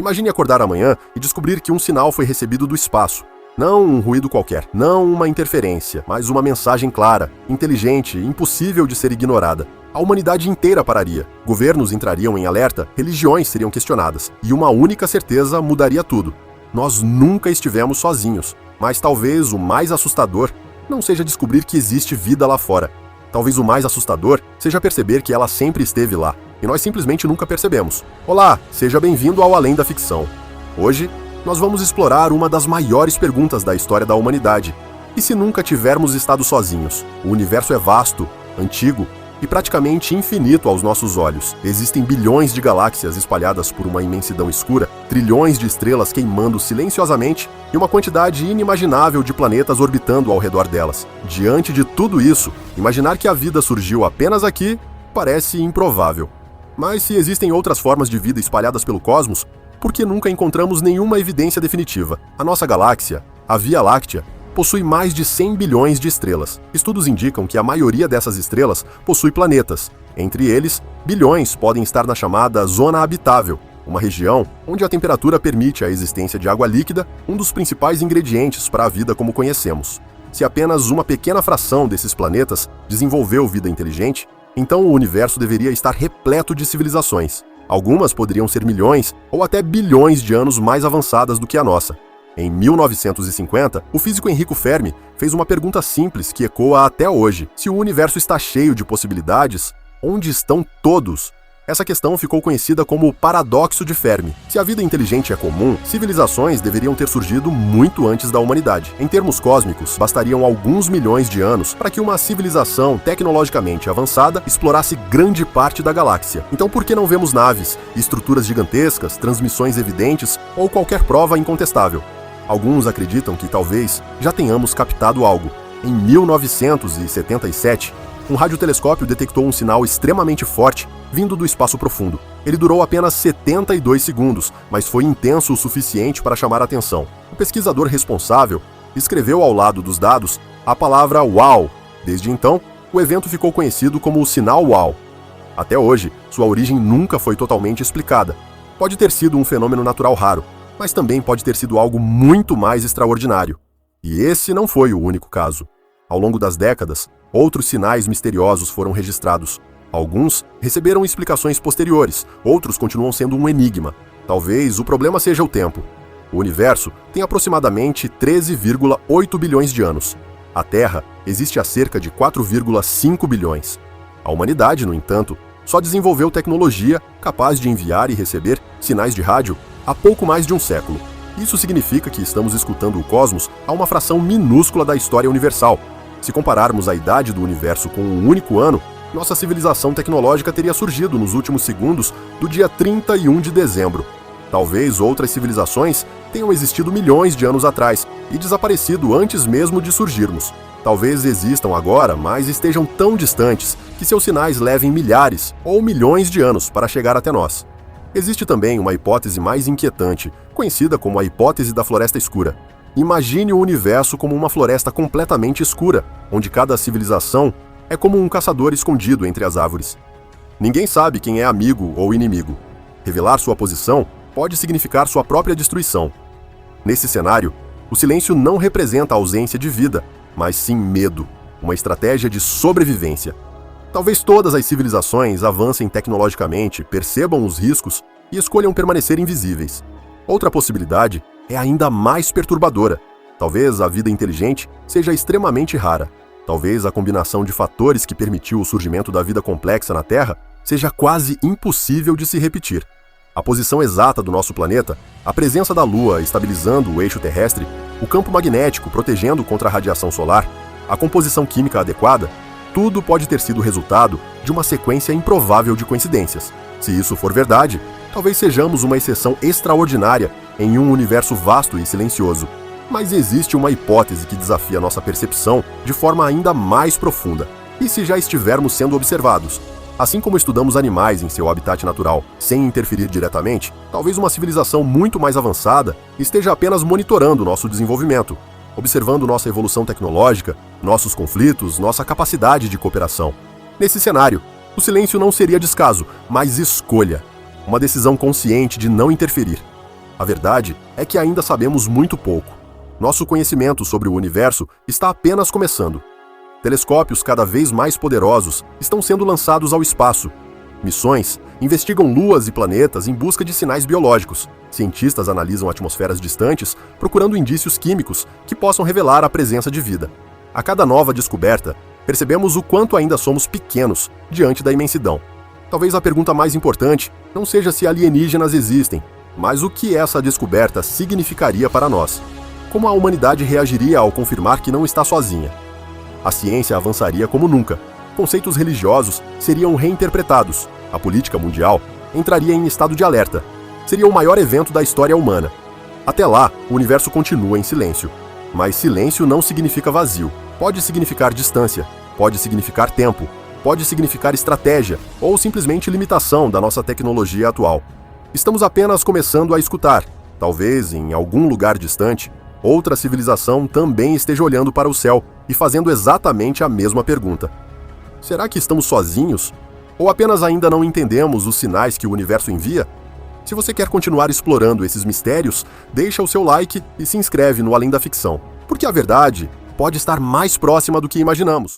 Imagine acordar amanhã e descobrir que um sinal foi recebido do espaço. Não um ruído qualquer, não uma interferência, mas uma mensagem clara, inteligente e impossível de ser ignorada. A humanidade inteira pararia, governos entrariam em alerta, religiões seriam questionadas, e uma única certeza mudaria tudo. Nós nunca estivemos sozinhos, mas talvez o mais assustador não seja descobrir que existe vida lá fora. Talvez o mais assustador seja perceber que ela sempre esteve lá, e nós simplesmente nunca percebemos. Olá, seja bem-vindo ao Além da Ficção. Hoje, nós vamos explorar uma das maiores perguntas da história da humanidade. E se nunca tivermos estado sozinhos? O universo é vasto, antigo e praticamente infinito aos nossos olhos. Existem bilhões de galáxias espalhadas por uma imensidão escura, trilhões de estrelas queimando silenciosamente e uma quantidade inimaginável de planetas orbitando ao redor delas. Diante de tudo isso, imaginar que a vida surgiu apenas aqui parece improvável. Mas se existem outras formas de vida espalhadas pelo cosmos, por que nunca encontramos nenhuma evidência definitiva? A nossa galáxia, a Via Láctea, possui mais de 100 bilhões de estrelas. Estudos indicam que a maioria dessas estrelas possui planetas. Entre eles, bilhões podem estar na chamada Zona Habitável, uma região onde a temperatura permite a existência de água líquida, um dos principais ingredientes para a vida como conhecemos. Se apenas uma pequena fração desses planetas desenvolveu vida inteligente, então o universo deveria estar repleto de civilizações. Algumas poderiam ser milhões ou até bilhões de anos mais avançadas do que a nossa. Em 1950, o físico Enrico Fermi fez uma pergunta simples que ecoa até hoje. Se o universo está cheio de possibilidades, onde estão todos? Essa questão ficou conhecida como o paradoxo de Fermi. Se a vida inteligente é comum, civilizações deveriam ter surgido muito antes da humanidade. Em termos cósmicos, bastariam alguns milhões de anos para que uma civilização tecnologicamente avançada explorasse grande parte da galáxia. Então por que não vemos naves, estruturas gigantescas, transmissões evidentes ou qualquer prova incontestável? Alguns acreditam que talvez já tenhamos captado algo. Em 1977, um radiotelescópio detectou um sinal extremamente forte vindo do espaço profundo. Ele durou apenas 72 segundos, mas foi intenso o suficiente para chamar a atenção. O pesquisador responsável escreveu ao lado dos dados a palavra UAU. Desde então, o evento ficou conhecido como o sinal UAU. Até hoje, sua origem nunca foi totalmente explicada. Pode ter sido um fenômeno natural raro, mas também pode ter sido algo muito mais extraordinário. E esse não foi o único caso. Ao longo das décadas, outros sinais misteriosos foram registrados. Alguns receberam explicações posteriores, outros continuam sendo um enigma. Talvez o problema seja o tempo. O universo tem aproximadamente 13,8 bilhões de anos. A Terra existe há cerca de 4,5 bilhões. A humanidade, no entanto, só desenvolveu tecnologia capaz de enviar e receber sinais de rádio há pouco mais de um século. Isso significa que estamos escutando o cosmos a uma fração minúscula da história universal. Se compararmos a idade do universo com um único ano, nossa civilização tecnológica teria surgido nos últimos segundos do dia 31 de dezembro. Talvez outras civilizações tenham existido milhões de anos atrás e desaparecido antes mesmo de surgirmos. Talvez existam agora, mas estejam tão distantes que seus sinais levem milhares ou milhões de anos para chegar até nós. Existe também uma hipótese mais inquietante, conhecida como a hipótese da floresta escura. Imagine o universo como uma floresta completamente escura, onde cada civilização é como um caçador escondido entre as árvores. Ninguém sabe quem é amigo ou inimigo. Revelar sua posição pode significar sua própria destruição. Nesse cenário, o silêncio não representa a ausência de vida, mas sim medo, uma estratégia de sobrevivência. Talvez todas as civilizações avancem tecnologicamente, percebam os riscos e escolham permanecer invisíveis. Outra possibilidade é ainda mais perturbadora. Talvez a vida inteligente seja extremamente rara. Talvez a combinação de fatores que permitiu o surgimento da vida complexa na Terra seja quase impossível de se repetir. A posição exata do nosso planeta, a presença da Lua estabilizando o eixo terrestre, o campo magnético protegendo contra a radiação solar, a composição química adequada, tudo pode ter sido resultado de uma sequência improvável de coincidências. Se isso for verdade, talvez sejamos uma exceção extraordinária em um universo vasto e silencioso. Mas existe uma hipótese que desafia nossa percepção de forma ainda mais profunda. E se já estivermos sendo observados? Assim como estudamos animais em seu habitat natural, sem interferir diretamente, talvez uma civilização muito mais avançada esteja apenas monitorando nosso desenvolvimento, observando nossa evolução tecnológica, nossos conflitos, nossa capacidade de cooperação. Nesse cenário, o silêncio não seria descaso, mas escolha. Uma decisão consciente de não interferir. A verdade é que ainda sabemos muito pouco. Nosso conhecimento sobre o universo está apenas começando. Telescópios cada vez mais poderosos estão sendo lançados ao espaço. Missões investigam luas e planetas em busca de sinais biológicos. Cientistas analisam atmosferas distantes, procurando indícios químicos que possam revelar a presença de vida. A cada nova descoberta, percebemos o quanto ainda somos pequenos diante da imensidão. Talvez a pergunta mais importante não seja se alienígenas existem, mas o que essa descoberta significaria para nós. Como a humanidade reagiria ao confirmar que não está sozinha? A ciência avançaria como nunca. Conceitos religiosos seriam reinterpretados. A política mundial entraria em estado de alerta. Seria o maior evento da história humana. Até lá, o universo continua em silêncio. Mas silêncio não significa vazio. Pode significar distância, pode significar tempo, pode significar estratégia ou simplesmente limitação da nossa tecnologia atual. Estamos apenas começando a escutar. Talvez, em algum lugar distante, outra civilização também esteja olhando para o céu e fazendo exatamente a mesma pergunta. Será que estamos sozinhos? Ou apenas ainda não entendemos os sinais que o universo envia? Se você quer continuar explorando esses mistérios, deixa o seu like e se inscreve no Além da Ficção, porque a verdade pode estar mais próxima do que imaginamos.